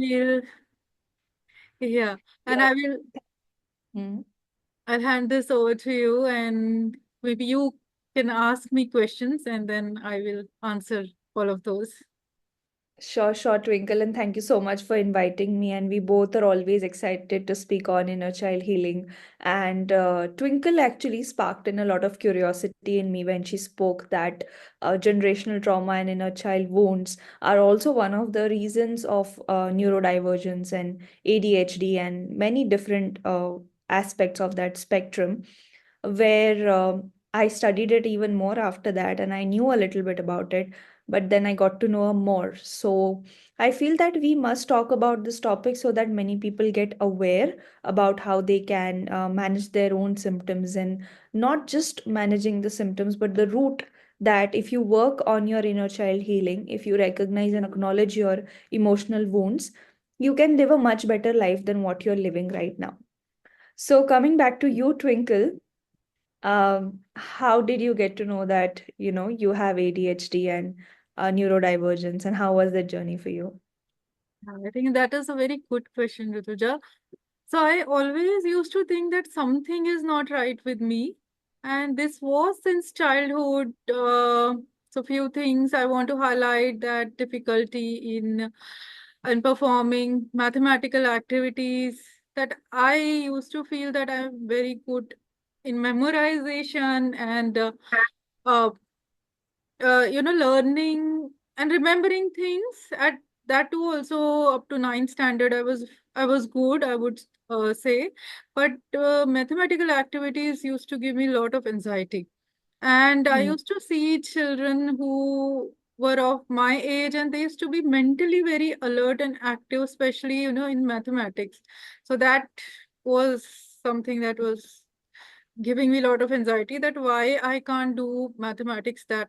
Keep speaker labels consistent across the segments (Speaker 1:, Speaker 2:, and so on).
Speaker 1: will, yeah, and
Speaker 2: Yeah.
Speaker 1: I will,
Speaker 2: Hmm.
Speaker 1: I'll hand this over to you, and maybe you can ask me questions, and then I will answer all of those.
Speaker 2: Sure, sure, Twinkle, and thank you so much for inviting me. And we both are always excited to speak on inner child healing. And Twinkle actually sparked in a lot of curiosity in me when she spoke that generational trauma and inner child wounds are also one of the reasons of neurodivergence and ADHD and many different aspects of that spectrum. Where I studied it even more after that, and I knew a little bit about it, but then I got to know more. So I feel that we must talk about this topic so that many people get aware about how they can manage their own symptoms, and not just managing the symptoms, but the root, that if you work on your inner child healing, if you recognize and acknowledge your emotional wounds, you can live a much better life than what you're living right now. So coming back to you, Twinkle, how did you get to know that, you have ADHD and neurodivergence, and how was that journey for you?
Speaker 1: I think that is a very good question, Rituja. So I always used to think that something is not right with me, and this was since childhood. So few things I want to highlight: that difficulty in performing mathematical activities. That I used to feel that I'm very good in memorization and uh, learning and remembering things. At that too, also up to ninth standard, I was good, I would say, but mathematical activities used to give me a lot of anxiety. And I
Speaker 2: Hmm.
Speaker 1: used to see children who were of my age, and they used to be mentally very alert and active, especially in mathematics. So that was something that was giving me a lot of anxiety, that why I can't do mathematics that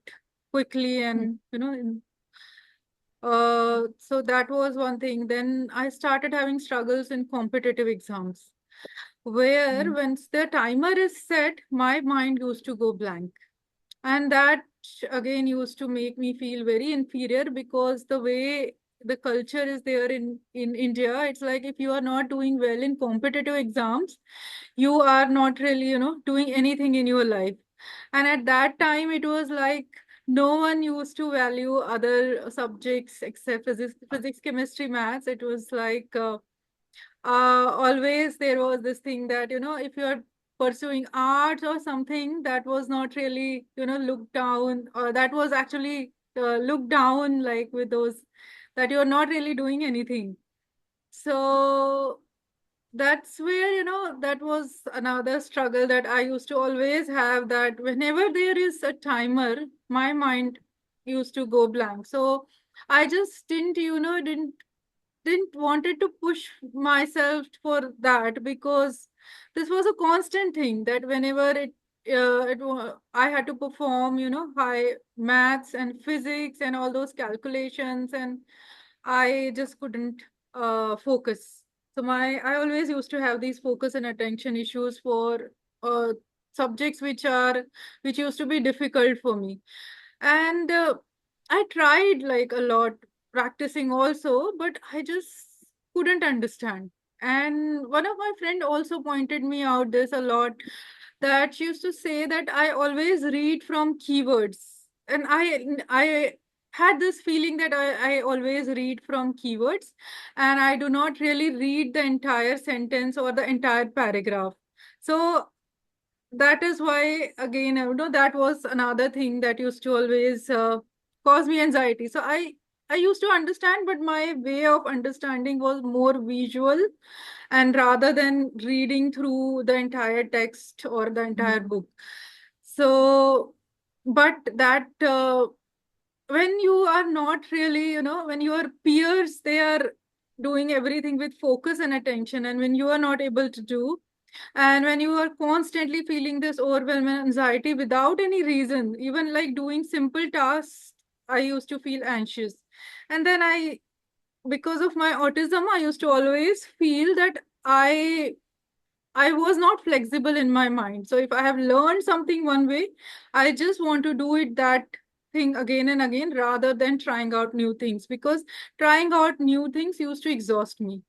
Speaker 1: quickly.
Speaker 2: Hmm.
Speaker 1: And so that was one thing. Then I started having struggles in competitive exams, where
Speaker 2: Hmm.
Speaker 1: once the timer is set, my mind used to go blank. And that again used to make me feel very inferior, because the way the culture is there in India, it's like if you are not doing well in competitive exams, you are not really doing anything in your life. And at that time it was like no one used to value other subjects except physics, chemistry, maths. It was like always there was this thing that if you are pursuing arts or something, that was not really looked down, or that was actually looked down, like with those, that you're not really doing anything. So that's where that was another struggle that I used to always have, that whenever there is a timer, my mind used to go blank. So I just didn't wanted to push myself for that, because this was a constant thing, that whenever I had to perform high maths and physics and all those calculations, and I just couldn't focus. So I always used to have these focus and attention issues for subjects which used to be difficult for me. And I tried like a lot practicing also, but I just couldn't understand. And one of my friend also pointed me out this a lot, that she used to say that I always read from keywords. And I had this feeling that I always read from keywords, and I do not really read the entire sentence or the entire paragraph. So that is why, again, that was another thing that used to always cause me anxiety. So I used to understand, but my way of understanding was more visual, and rather than reading through the entire text or the entire book. So but that when you are not really, when your peers, they are doing everything with focus and attention, and when you are not able to do, and when you are constantly feeling this overwhelm and anxiety without any reason, even like doing simple tasks, I used to feel anxious. And then because of my autism, I used to always feel that I was not flexible in my mind. So if I have learned something one way, I just want to do it that thing again and again rather than trying out new things, because trying out new things used to exhaust me.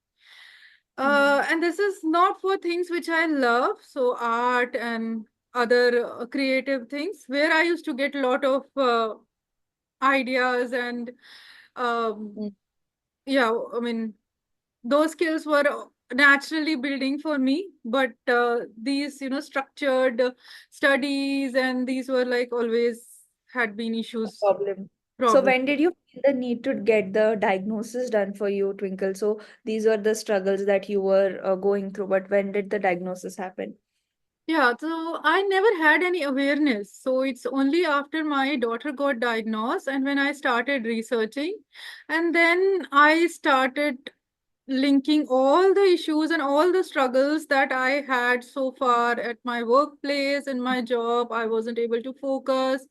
Speaker 2: Mm.
Speaker 1: And this is not for things which I love, so art and other creative things, where I used to get a lot of ideas and um,
Speaker 2: Mm.
Speaker 1: yeah, I mean, those skills were naturally building for me, but these, structured studies and these were like always had been
Speaker 2: A
Speaker 1: issues,
Speaker 2: problem. So
Speaker 1: problem.
Speaker 2: when did you feel the need to get the diagnosis done for you, Twinkle? So these were the struggles that you were going through, but when did the diagnosis happen?
Speaker 1: Yeah, so I never had any awareness. So it's only after my daughter got diagnosed and when I started researching, and then I started linking all the issues and all the struggles that I had so far at my workplace and my job. I wasn't able to focus,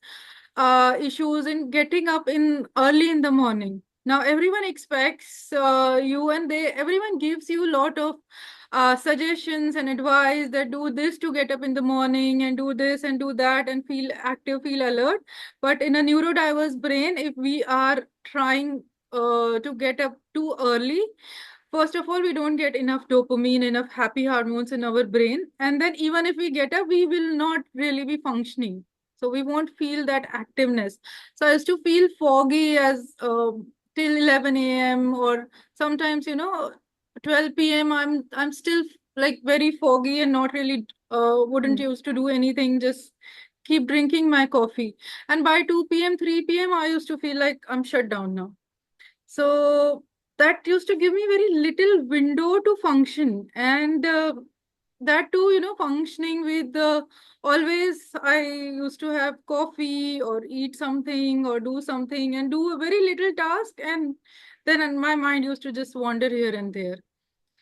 Speaker 1: issues in getting up in early in the morning. Now everyone expects you, and everyone gives you a lot of suggestions and advice that do this to get up in the morning and do this and do that and feel active, feel alert. But in a neurodiverse brain, if we are trying to get up too early, first of all, we don't get enough dopamine, enough happy hormones in our brain. And then even if we get up, we will not really be functioning. So we won't feel that activeness. So I used to feel foggy as till 11 a.m. or sometimes, 12 p.m. I'm still like very foggy and not really wouldn't
Speaker 2: Mm.
Speaker 1: used to do anything, just keep drinking my coffee. And by 2 p.m., 3 p.m., I used to feel like I'm shut down now. So that used to give me very little window to function. And that too, functioning with always I used to have coffee or eat something or do something and do a very little task. And then my mind used to just wander here and there.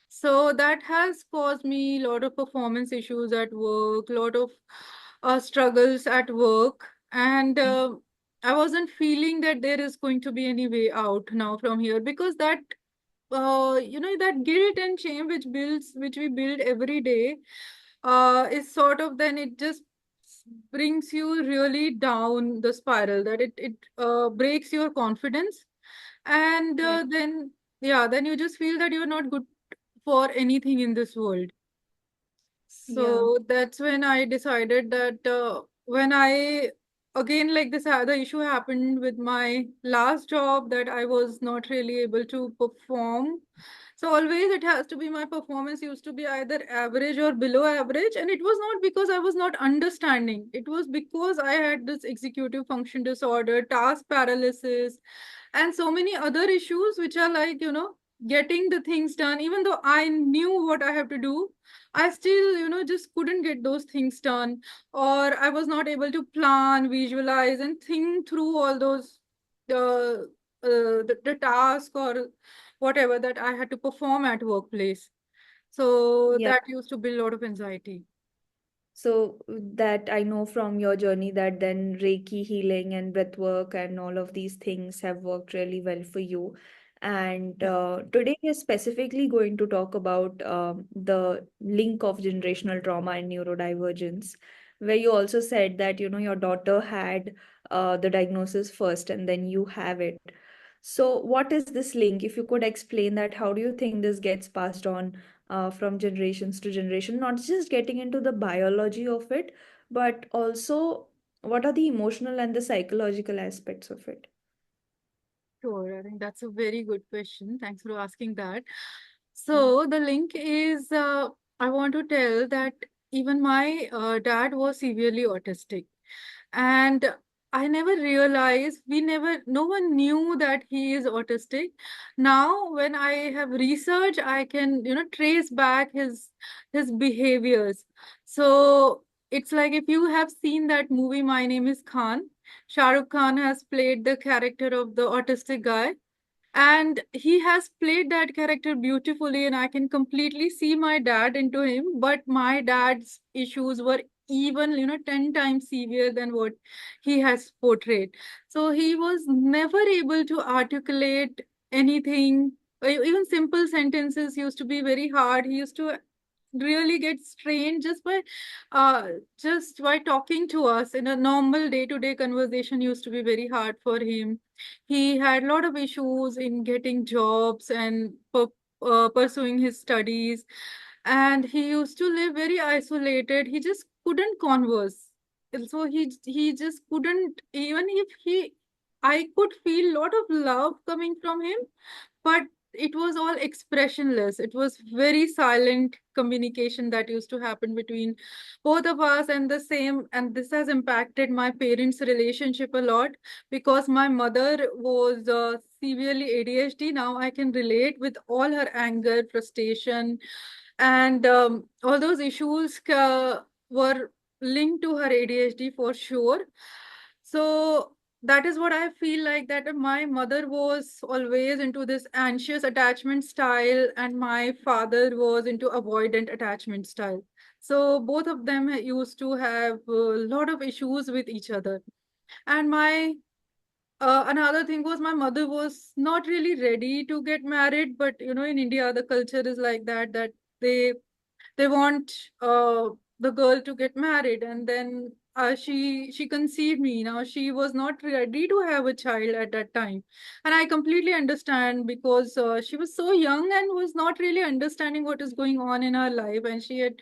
Speaker 1: So that has caused me a lot of performance issues at work, a lot of struggles at work. And I wasn't feeling that there is going to be any way out now from here, because that, that guilt and shame which we build every day, is sort of, then it just brings you really down the spiral, that it breaks your confidence. And
Speaker 2: Yeah.
Speaker 1: then, yeah, then you just feel that you're not good for anything in this world.
Speaker 2: Yeah.
Speaker 1: So that's when I decided that when I again, like this other issue happened with my last job, that I was not really able to perform. So always it has to be, my performance used to be either average or below average. And it was not because I was not understanding. It was because I had this executive function disorder, task paralysis, and so many other issues which are like, getting the things done. Even though I knew what I have to do, I still, just couldn't get those things done, or I was not able to plan, visualize, and think through all those the task or whatever that I had to perform at workplace. So
Speaker 2: Yeah.
Speaker 1: that used to build a lot of anxiety.
Speaker 2: So that I know from your journey that then Reiki healing and breath work and all of these things have worked really well for you. And
Speaker 1: Yeah.
Speaker 2: today we are specifically going to talk about the link of generational trauma and neurodivergence, where you also said that your daughter had the diagnosis first and then you have it. So what is this link? If you could explain that, how do you think this gets passed on from generations to generation, not just getting into the biology of it, but also what are the emotional and the psychological aspects of it?
Speaker 1: Sure, I think that's a very good question. Thanks for asking that.
Speaker 2: Mm.
Speaker 1: So the link is, I want to tell that even my dad was severely autistic, and I never realized, no one knew that he is autistic. Now, when I have researched, I can, trace back his behaviors. So it's like, if you have seen that movie, My Name is Khan, Shah Rukh Khan has played the character of the autistic guy, and he has played that character beautifully, and I can completely see my dad into him. But my dad's issues were even, 10 times severe than what he has portrayed. So he was never able to articulate anything. Even simple sentences used to be very hard. He used to really get strained uh just by talking to us. In a normal day-to-day conversation used to be very hard for him. He had a lot of issues in getting jobs and pursuing his studies, and he used to live very isolated. He just couldn't converse. And so he just couldn't, even if he, I could feel a lot of love coming from him, but it was all expressionless. It was very silent communication that used to happen between both of us. And the same, and this has impacted my parents' relationship a lot, because my mother was severely ADHD. Now I can relate with all her anger, frustration, and all those issues were linked to her ADHD for sure. So that is what I feel like, that my mother was always into this anxious attachment style, and my father was into avoidant attachment style. So both of them used to have a lot of issues with each other. And my another thing was, my mother was not really ready to get married, but in India the culture is like that, that they they want the girl to get married, and then she conceived me. Now she was not ready to have a child at that time, and I completely understand, because she was so young and was not really understanding what is going on in her life, and she had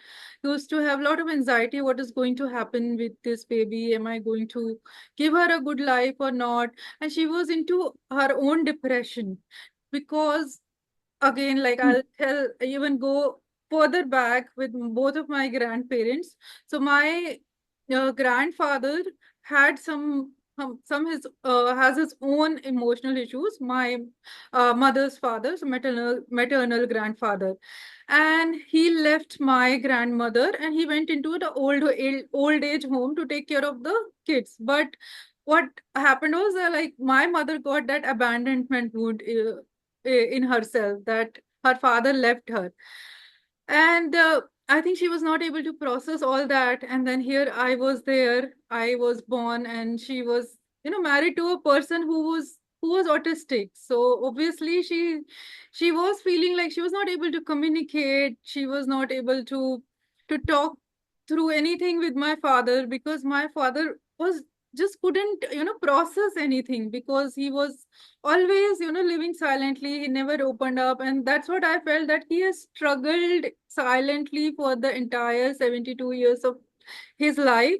Speaker 1: used to have a lot of anxiety. What is going to happen with this baby? Am I going to give her a good life or not? And she was into her own depression, because again, like, I'll tell, even go further back with both of my grandparents. So my grandfather had some his has his own emotional issues. My mother's father, so maternal grandfather, and he left my grandmother and he went into the old age home to take care of the kids. But what happened was, like, my mother got that abandonment wound in herself, that her father left her. And I think she was not able to process all that. And then here I was there, I was born, and she was, married to a person who was autistic. So obviously she was feeling like she was not able to communicate. She was not able to talk through anything with my father, because my father was just couldn't process anything, because he was always living silently. He never opened up, and that's what I felt, that he has struggled silently for the entire 72 years of his life.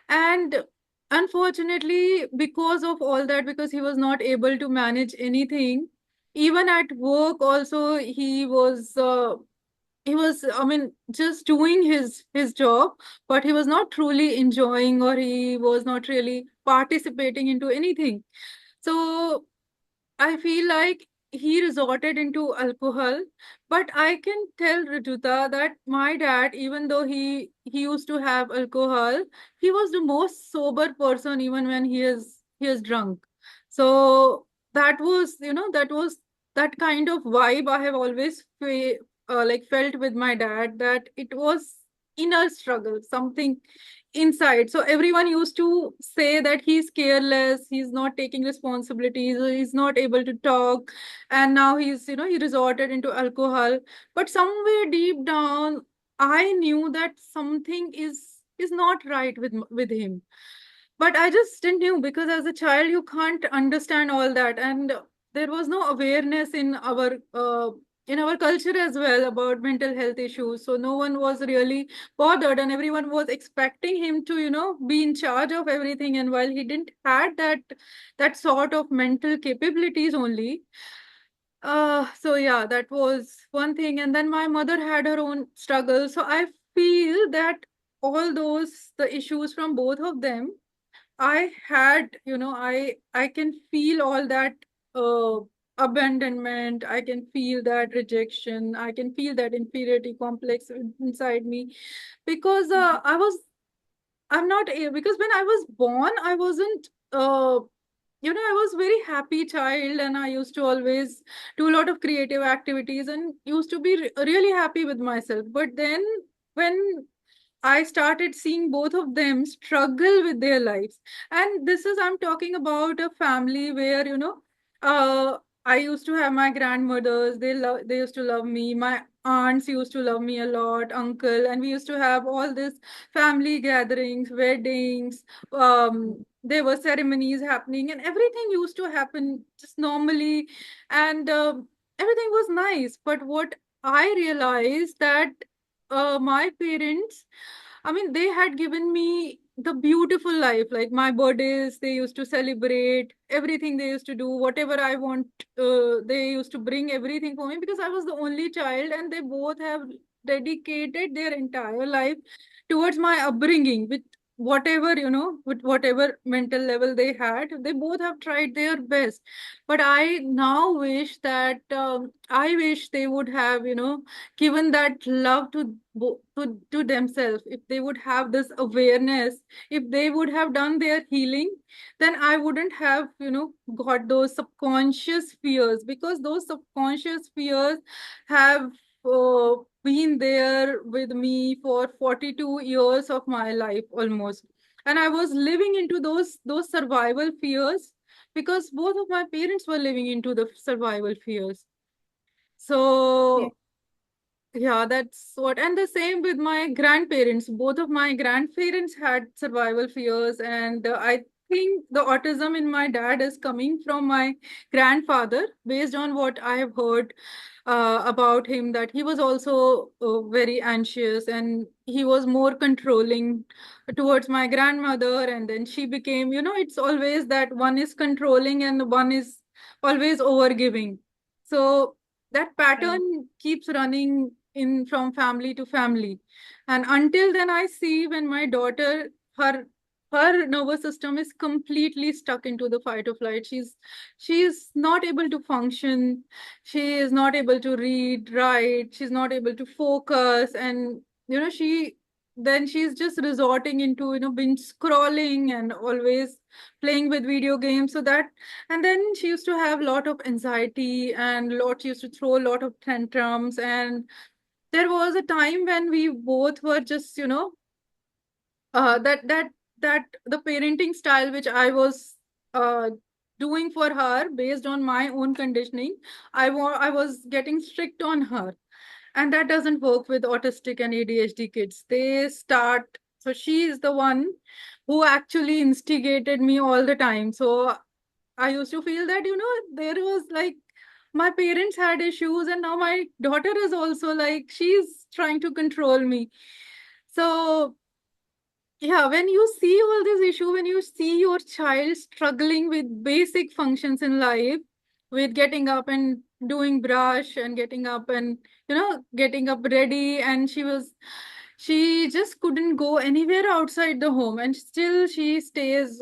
Speaker 1: And unfortunately, because of all that, because he was not able to manage anything, even at work also, he was, I mean, just doing his job, but he was not truly enjoying, or he was not really participating into anything. So I feel like he resorted into alcohol. But I can tell Rituta that my dad, even though he used to have alcohol, he was the most sober person even when he is drunk. So that was that kind of vibe I have always like felt with my dad, that it was inner struggle, something inside. So everyone used to say that he's careless, he's not taking responsibilities, or he's not able to talk, and now he resorted into alcohol. But somewhere deep down, I knew that something is not right with him. But I just didn't knew, because as a child you can't understand all that, and there was no awareness in our culture as well about mental health issues. So no one was really bothered, and everyone was expecting him to be in charge of everything. And while he didn't had that sort of mental capabilities only, so yeah, that was one thing. And then my mother had her own struggles. So I feel that all those the issues from both of them, I had, I can feel all that uh, abandonment. I can feel that rejection. I can feel that inferiority complex inside me, because I'm not, because when I was born, I wasn't, I was very happy child, and I used to always do a lot of creative activities and used to be really happy with myself. But then when I started seeing both of them struggle with their lives. And this is, I'm talking about a family where, I used to have my grandmothers. They used to love me. My aunts used to love me a lot, uncle, and we used to have all this family gatherings, weddings. There were ceremonies happening, and everything used to happen just normally, and everything was nice. But what I realized that my parents, I mean, they had given me the beautiful life. Like my birthdays, they used to celebrate everything. They used to do whatever I want. They used to bring everything for me because I was the only child, and they both have dedicated their entire life towards my upbringing with whatever, with whatever mental level they had. They both have tried their best. But I now wish that I wish they would have, given that love to themselves. If they would have this awareness, if they would have done their healing, then I wouldn't have, got those subconscious fears, because those subconscious fears have been there with me for 42 years of my life almost. And I was living into those survival fears because both of my parents were living into the survival fears.
Speaker 2: Yeah.
Speaker 1: So yeah, that's what. And the same with my grandparents. Both of my grandparents had survival fears, and I think the autism in my dad is coming from my grandfather, based on what I have heard about him, that he was also very anxious, and he was more controlling towards my grandmother. And then she became, it's always that one is controlling and one is always overgiving. So that
Speaker 2: Yeah.
Speaker 1: pattern keeps running in from family to family. And until then, I see when my daughter, her nervous system is completely stuck into the fight or flight. She's not able to function. She is not able to read, write. She's not able to focus. And she's just resorting into, binge scrolling and always playing with video games. So that, and then she used to have a lot of anxiety, and she used to throw a lot of tantrums. And there was a time when we both were just, that the parenting style which I was uh, doing for her based on my own conditioning, I was getting strict on her, and that doesn't work with autistic and ADHD kids. They start, so she is the one who actually instigated me all the time. So I used to feel that, there was like my parents had issues, and now my daughter is also like she's trying to control me. So yeah, when you see all this issue, when you see your child struggling with basic functions in life, with getting up and doing brush and getting up and, getting up ready, and she just couldn't go anywhere outside the home, and still she stays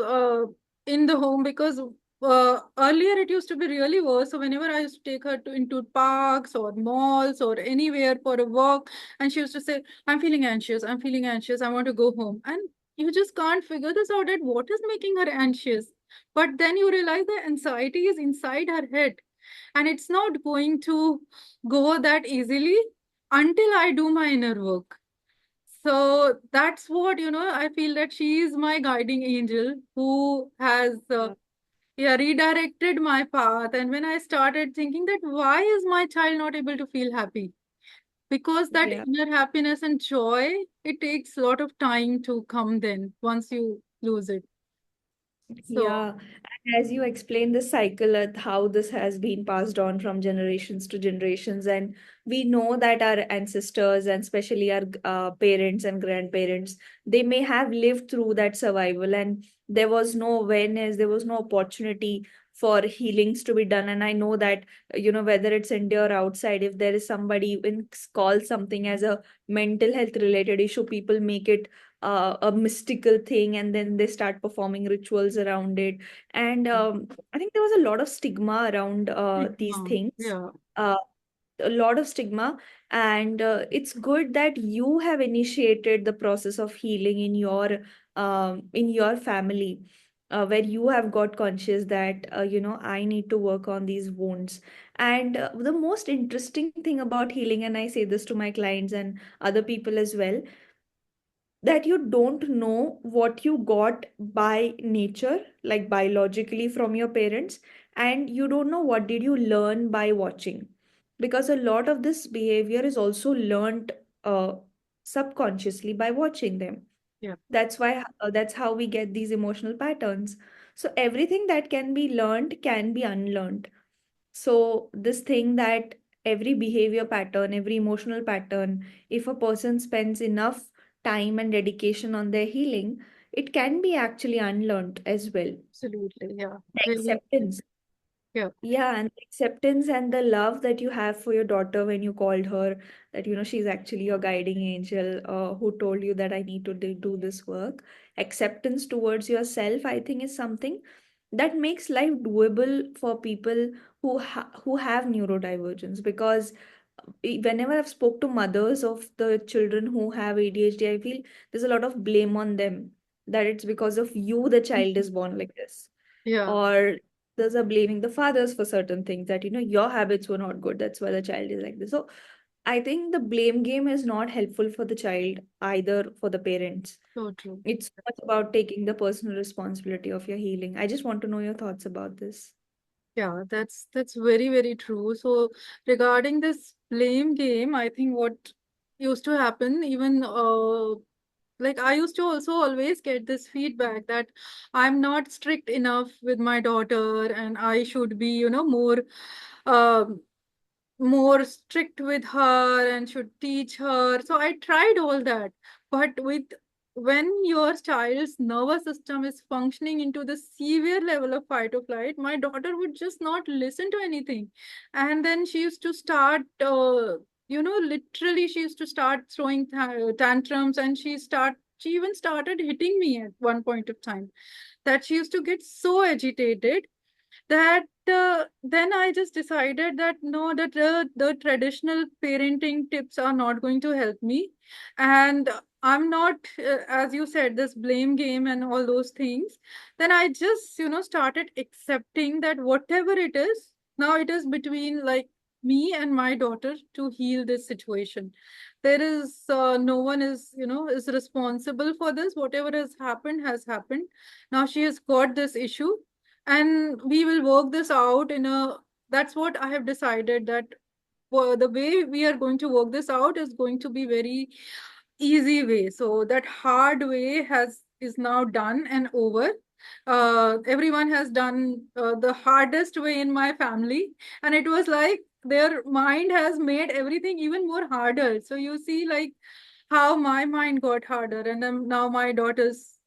Speaker 1: in the home because earlier it used to be really worse. So whenever I used to take her into parks or malls or anywhere for a walk, and she used to say, I'm feeling anxious. I'm feeling anxious. I want to go home. And you just can't figure this out, at what is making her anxious. But then you realize the anxiety is inside her head, and it's not going to go that easily until I do my inner work. So that's what, I feel that she is my guiding angel who has
Speaker 2: Yeah.
Speaker 1: yeah, redirected my path. And when I started thinking that why is my child not able to feel happy, because that
Speaker 2: Yeah.
Speaker 1: inner happiness and joy, it takes a lot of time to come then once you lose it. So
Speaker 2: Yeah, and as you explained the cycle and how this has been passed on from generations to generations, and we know that our ancestors and especially our parents and grandparents, they may have lived through that survival, and there was no awareness, there was no opportunity for healings to be done. And I know that, whether it's India or outside, if there is somebody even calls something as a mental health related issue, people make it a mystical thing, and then they start performing rituals around it. And I think there was a lot of stigma around these
Speaker 1: stigma,
Speaker 2: things.
Speaker 1: yeah.
Speaker 2: Uh, a lot of stigma, and it's good that you have initiated the process of healing in your family, where you have got conscious that I need to work on these wounds. And the most interesting thing about healing, and I say this to my clients and other people as well, that you don't know what you got by nature, like biologically from your parents, and you don't know what did you learn by watching, because a lot of this behavior is also learned uh, subconsciously by watching them.
Speaker 1: Yeah,
Speaker 2: That's how we get these emotional patterns. So everything that can be learned can be unlearned. So this thing that every behavior pattern, every emotional pattern, if a person spends enough time and dedication on their healing, it can be actually unlearned as well.
Speaker 1: absolutely. Yeah,
Speaker 2: The
Speaker 1: really.
Speaker 2: acceptance.
Speaker 1: Yeah,
Speaker 2: Yeah, and the acceptance and the love that you have for your daughter when you called her, that she's actually your guiding angel, who told you that I need to do this work. Acceptance towards yourself, I think, is something that makes life doable for people who have neurodivergence. Because whenever I've spoke to mothers of the children who have ADHD, I feel there's a lot of blame on them, that it's because of you the child is born like this,
Speaker 1: yeah,
Speaker 2: or those are blaming the fathers for certain things, that your habits were not good, that's why the child is like this. So I think the blame game is not helpful for the child, either for the parents.
Speaker 1: so true.
Speaker 2: It's so much about taking the personal responsibility of your healing. I just want to know your thoughts about this.
Speaker 1: Yeah, that's very, very true. So regarding this blame game, I think what used to happen, even like I used to also always get this feedback that I'm not strict enough with my daughter and I should be, um more strict with her and should teach her. So I tried all that. But with when your child's nervous system is functioning into the severe level of fight or flight, my daughter would just not listen to anything. And then she used to start, literally she used to start throwing tantrums, and she even started hitting me at one point of time, that she used to get so agitated that then I just decided that no, that the traditional parenting tips are not going to help me. And I'm not, as you said, this blame game and all those things. Then I just, started accepting that whatever it is, now it is between like me and my daughter to heal this situation. There is no one is, is responsible for this. Whatever has happened has happened. Now she has got this issue, and we will work this out in a, that's what I have decided, that the way we are going to work this out is going to be very easy way. So that hard way is now done and over. Everyone has done the hardest way in my family, and it was like their mind has made everything even more harder. So you see, like how my mind got harder, and then now my daughter's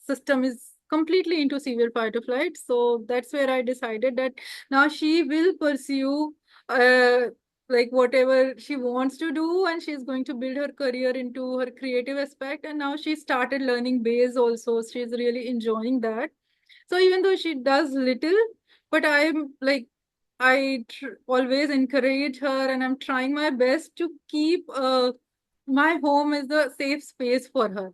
Speaker 1: system is completely into severe fight or flight. So that's where I decided that now she will pursue uh, like whatever she wants to do, and she's going to build her career into her creative aspect. And now she started learning bass also. She's really enjoying that. So even though she does little, but I'm like, always encourage her, and I'm trying my best to keep my home is the safe space for her.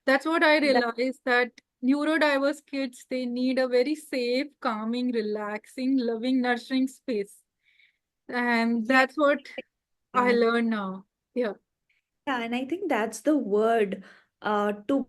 Speaker 1: That's what I
Speaker 2: That,
Speaker 1: realized, that neurodiverse kids, they need a very safe, calming, relaxing, loving, nurturing space. And
Speaker 2: yeah,
Speaker 1: that's what I
Speaker 2: yeah.
Speaker 1: learn now. Yeah.
Speaker 2: Yeah, and I think that's the word to